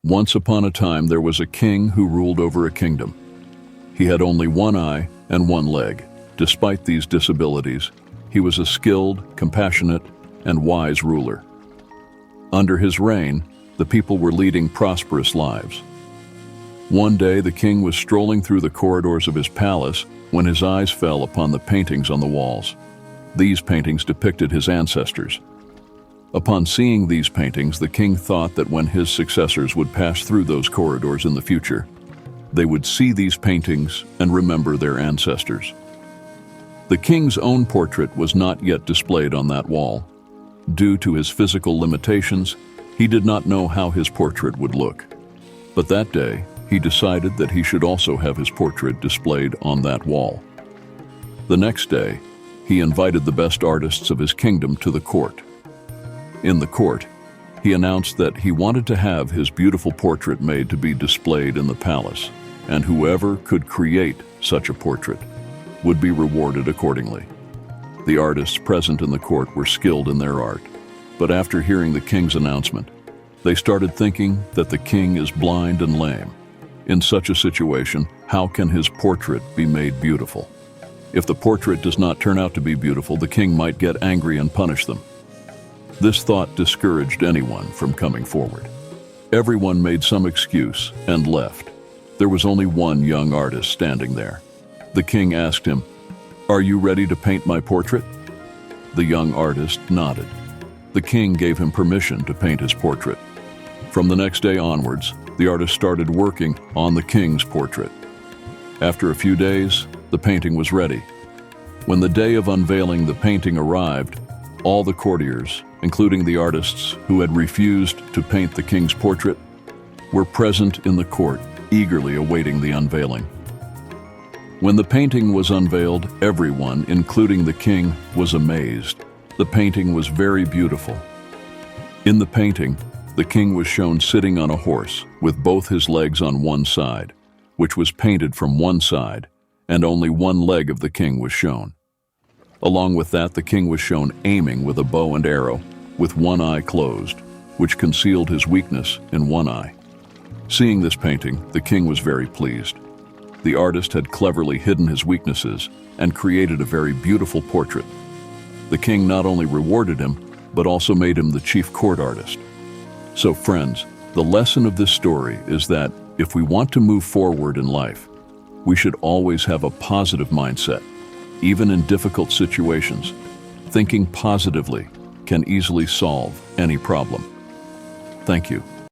Once upon a time there was a king who ruled over a kingdom. He had only one eye and one leg. Despite these disabilities, he was a skilled, compassionate, and wise ruler. Under his reign, the people were leading prosperous lives. One day the king was strolling through the corridors of his palace when his eyes fell upon the paintings on the walls. These paintings depicted his ancestors. Upon seeing these paintings, the king thought that when his successors would pass through those corridors in the future, they would see these paintings and remember their ancestors. The king's own portrait was not yet displayed on that wall. Due to his physical limitations, he did not know how his portrait would look. But that day, he decided that he should also have his portrait displayed on that wall. The next day, he invited the best artists of his kingdom to the court. In the court, he announced that he wanted to have his beautiful portrait made to be displayed in the palace, and whoever could create such a portrait would be rewarded accordingly. The artists present in the court were skilled in their art, but after hearing the king's announcement, they started thinking that the king is blind and lame. In such a situation, how can his portrait be made beautiful? If the portrait does not turn out to be beautiful, the king might get angry and punish them. This thought discouraged anyone from coming forward. Everyone made some excuse and left. There was only one young artist standing there. The king asked him, "Are you ready to paint my portrait?" The young artist nodded. The king gave him permission to paint his portrait. From the next day onwards, the artist started working on the king's portrait. After a few days, the painting was ready. When the day of unveiling the painting arrived, all the courtiers, including the artists who had refused to paint the king's portrait, were present in the court, eagerly awaiting the unveiling. When the painting was unveiled, everyone, including the king, was amazed. The painting was very beautiful. In the painting, the king was shown sitting on a horse with both his legs on one side, which was painted from one side, and only one leg of the king was shown. Along with that, the king was shown aiming with a bow and arrow, with one eye closed, which concealed his weakness in one eye. Seeing this painting, the king was very pleased. The artist had cleverly hidden his weaknesses and created a very beautiful portrait. The king not only rewarded him, but also made him the chief court artist. So friends, the lesson of this story is that if we want to move forward in life, we should always have a positive mindset. Even in difficult situations, thinking positively can easily solve any problem. Thank you.